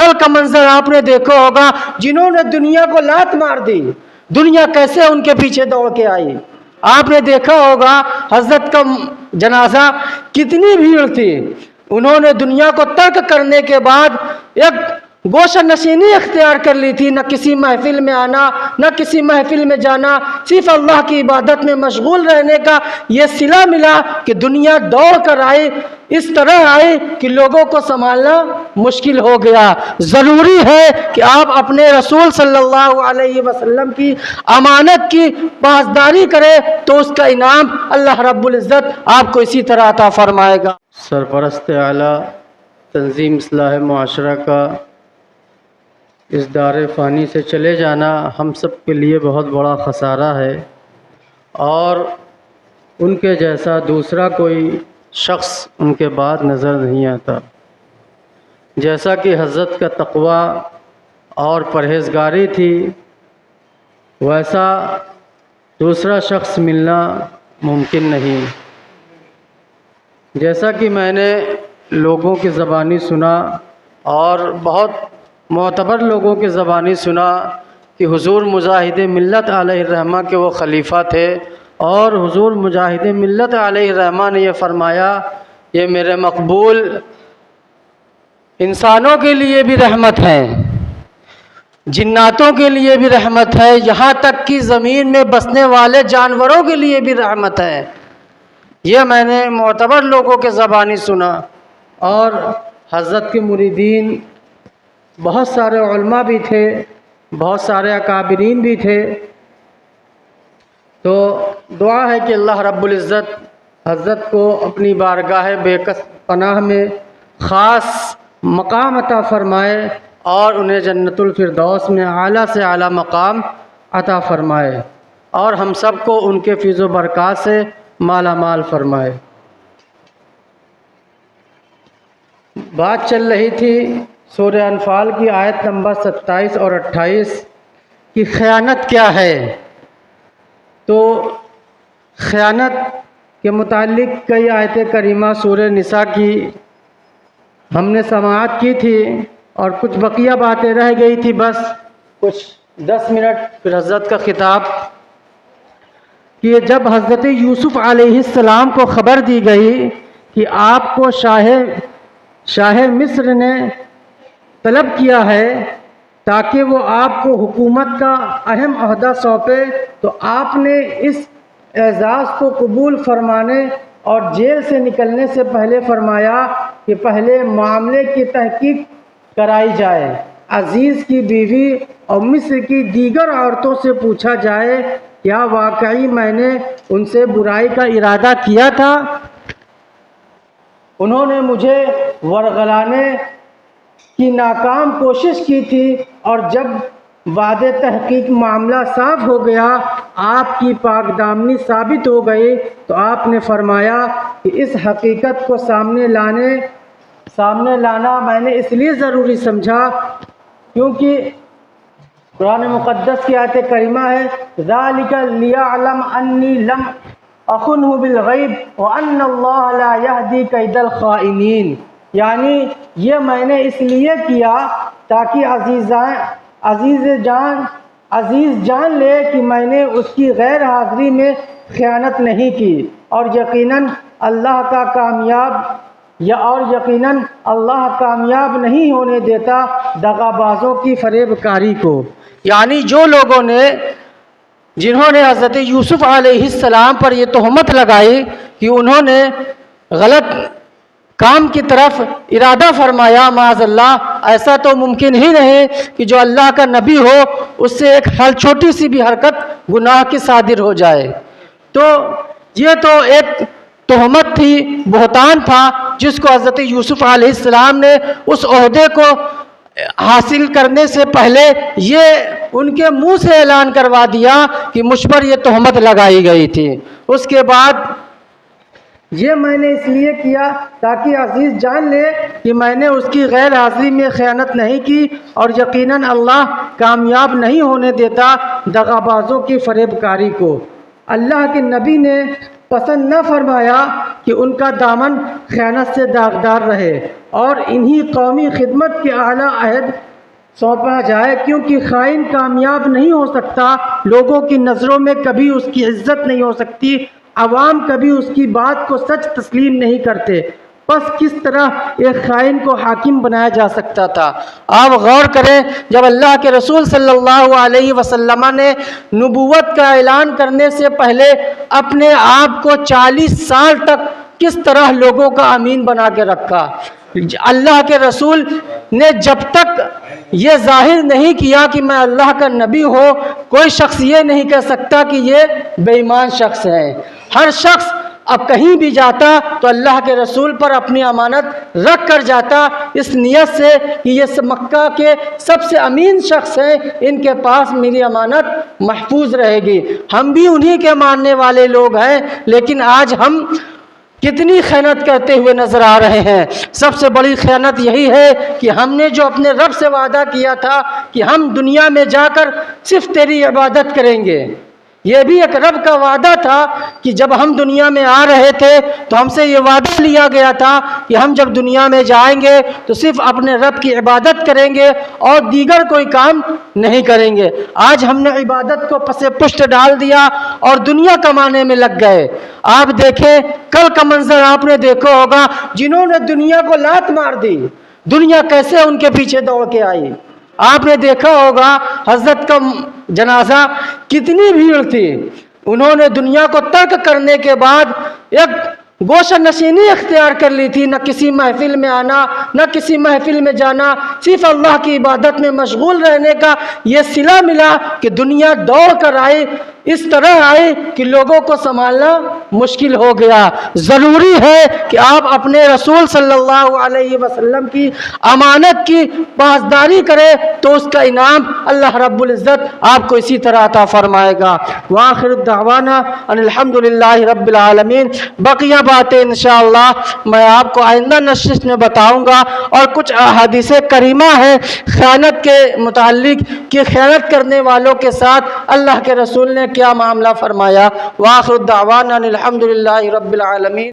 کل کا منظر آپ نے دیکھا ہوگا، جنہوں نے دنیا کو لات مار دی، دنیا کیسے ان کے پیچھے دوڑ کے آئی۔ آپ نے دیکھا ہوگا حضرت کا جنازہ کتنی بھیڑ تھی، انہوں نے دنیا کو ترک کرنے کے بعد ایک گوشہ نشینی اختیار کر لی تھی، نہ کسی محفل میں آنا، نہ کسی محفل میں جانا، صرف اللہ کی عبادت میں مشغول رہنے کا یہ صلہ ملا کہ دنیا دوڑ کر آئی، اس طرح آئی کہ لوگوں کو سنبھالنا مشکل ہو گیا۔ ضروری ہے کہ آپ اپنے رسول صلی اللہ علیہ وسلم کی امانت کی پاسداری کریں تو اس کا انعام اللہ رب العزت آپ کو اسی طرح عطا فرمائے گا۔ سرپرست اعلیٰ تنظیم اصلاح معاشرہ کا اس دار فانی سے چلے جانا ہم سب کے لیے بہت بڑا خسارہ ہے، اور ان کے جیسا دوسرا کوئی شخص ان کے بعد نظر نہیں آتا۔ جیسا کہ حضرت کا تقوی اور پرہیزگاری تھی، ویسا دوسرا شخص ملنا ممکن نہیں۔ جیسا کہ میں نے لوگوں کی زبانی سنا اور بہت معتبر لوگوں کی زبانی سنا کہ حضور مجاہد ملت علیہ الرحمہ کے وہ خلیفہ تھے، اور حضور مجاہد ملت علیہ الرحمہ نے یہ فرمایا، یہ میرے مقبول انسانوں کے لیے بھی رحمت ہے، جناتوں کے لیے بھی رحمت ہے، یہاں تک کہ زمین میں بسنے والے جانوروں کے لیے بھی رحمت ہے۔ یہ میں نے معتبر لوگوں کے زبانی سنا، اور حضرت کے مریدین بہت سارے علماء بھی تھے، بہت سارے اکابرین بھی تھے۔ تو دعا ہے کہ اللہ رب العزت حضرت کو اپنی بارگاہ بے کس پناہ میں خاص مقام عطا فرمائے، اور انہیں جنت الفردوس میں اعلیٰ سے اعلیٰ مقام عطا فرمائے، اور ہم سب کو ان کے فیض و برکات سے مالا مال فرمائے۔ بات چل رہی تھی سورہ انفال کی آیت نمبر 27 اور 28 کہ خیانت کیا ہے۔ تو خیانت کے متعلق کئی آیت کریمہ سورہ نساء کی ہم نے سماعت کی تھی، اور کچھ بقیہ باتیں رہ گئی تھی، بس کچھ 10 منٹ پھر حضرت کا خطاب کہ جب حضرت یوسف علیہ السلام کو خبر دی گئی کہ آپ کو شاہ مصر نے طلب کیا ہے تاکہ وہ آپ کو حکومت کا اہم عہدہ سونپے، تو آپ نے اس اعزاز کو قبول فرمانے اور جیل سے نکلنے سے پہلے فرمایا کہ پہلے معاملے کی تحقیق کرائی جائے، عزیز کی بیوی اور مصر کی دیگر عورتوں سے پوچھا جائے کیا واقعی میں نے ان سے برائی کا ارادہ کیا تھا؟ انہوں نے مجھے ورغلانے کی ناکام کوشش کی تھی، اور جب بعد تحقیق معاملہ صاف ہو گیا، آپ کی پاک دامنی ثابت ہو گئی، تو آپ نے فرمایا کہ اس حقیقت کو سامنے لانا میں نے اس لیے ضروری سمجھا کیونکہ قرآن مقدس کی آیت کریمہ ہے ذَلِكَ لِيَعْلَمَ أَنِّي لَمْ أَخُنْهُ بِالْغَيْبِ وَأَنَّ اللَّهَ لَا يَهْدِي كَيْدَ الْخَائِنِينَ، یعنی یہ میں نے اس لیے کیا تاکہ عزیز جان لے کہ میں نے اس کی غیر حاضری میں خیانت نہیں کی، اور یقیناً اللہ کامیاب نہیں ہونے دیتا دغا بازوں کی فریب کاری کو۔ یعنی جو لوگوں نے جنہوں نے حضرت یوسف علیہ السلام پر یہ تہمت لگائی کہ انہوں نے غلط کام کی طرف ارادہ فرمایا، معاذ اللہ، ایسا تو ممکن ہی نہیں کہ جو اللہ کا نبی ہو اس سے ایک چھوٹی سی بھی حرکت گناہ کی صادر ہو جائے۔ تو یہ تو ایک تہمت تھی، بہتان تھا، جس کو حضرت یوسف علیہ السلام نے اس عہدے کو حاصل کرنے سے پہلے یہ ان کے منہ سے اعلان کروا دیا کہ مجھ پر یہ تہمت لگائی گئی تھی۔ اس کے بعد یہ میں نے اس لیے کیا تاکہ عزیز جان لے کہ میں نے اس کی غیر حاضری میں خیانت نہیں کی، اور یقیناً اللہ کامیاب نہیں ہونے دیتا دغا بازوں کی فریب کاری کو۔ اللہ کے نبی نے پسند نہ فرمایا کہ ان کا دامن خیانت سے داغدار رہے اور انہی قومی خدمت کے اعلیٰ عہد سونپا جائے، کیونکہ خائن کامیاب نہیں ہو سکتا، لوگوں کی نظروں میں کبھی اس کی عزت نہیں ہو سکتی، عوام کبھی اس کی بات کو سچ تسلیم نہیں کرتے، پس کس طرح ایک خائن کو حاکم بنایا جا سکتا تھا؟ آپ غور کریں، جب اللہ کے رسول صلی اللہ علیہ وسلم نے نبوت کا اعلان کرنے سے پہلے اپنے آپ کو 40 سال تک کس طرح لوگوں کا امین بنا کے رکھا، اللہ کے رسول نے جب تک یہ ظاہر نہیں کیا کہ میں اللہ کا نبی ہوں، کوئی شخص یہ نہیں کہہ سکتا کہ یہ بے ایمان شخص ہے۔ ہر شخص اب کہیں بھی جاتا تو اللہ کے رسول پر اپنی امانت رکھ کر جاتا، اس نیت سے کہ یہ مکہ کے سب سے امین شخص ہیں، ان کے پاس میری امانت محفوظ رہے گی۔ ہم بھی انہی کے ماننے والے لوگ ہیں، لیکن آج ہم کتنی خیانت کرتے ہوئے نظر آ رہے ہیں۔ سب سے بڑی خیانت یہی ہے کہ ہم نے جو اپنے رب سے وعدہ کیا تھا کہ ہم دنیا میں جا کر صرف تیری عبادت کریں گے، یہ بھی ایک رب کا وعدہ تھا کہ جب ہم دنیا میں آ رہے تھے تو ہم سے یہ وعدہ لیا گیا تھا کہ ہم جب دنیا میں جائیں گے تو صرف اپنے رب کی عبادت کریں گے اور دیگر کوئی کام نہیں کریں گے۔ آج ہم نے عبادت کو پس پشت ڈال دیا اور دنیا کمانے میں لگ گئے۔ آپ دیکھیں، کل کا منظر آپ نے دیکھا ہوگا، جنہوں نے دنیا کو لات مار دی، دنیا کیسے ان کے پیچھے دوڑ کے آئی۔ آپ نے دیکھا ہوگا حضرت کا جنازہ کتنی بھیڑ تھی، انہوں نے دنیا کو ترک کرنے کے بعد ایک گوشہ نشینی اختیار کر لی تھی، نہ کسی محفل میں آنا، نہ کسی محفل میں جانا، صرف اللہ کی عبادت میں مشغول رہنے کا یہ صلہ ملا کہ دنیا دوڑ کر آئی، اس طرح آئی کہ لوگوں کو سنبھالنا مشکل ہو گیا۔ ضروری ہے کہ آپ اپنے رسول صلی اللہ علیہ وسلم کی امانت کی پاسداری کریں تو اس کا انعام اللہ رب العزت آپ کو اسی طرح عطا فرمائے گا۔ وآخر الدعوانا ان الحمدللہ رب العالمین۔ بقیہ باتیں انشاءاللہ میں آپ کو آئندہ نشست میں بتاؤں گا، اور کچھ احادیث کریمہ ہیں خیانت کے متعلق کہ خیانت کرنے والوں کے ساتھ اللہ کے رسول نے کیا معاملہ فرمایا۔ وآخر الدعوانا ان الحمدللہ رب العالمین۔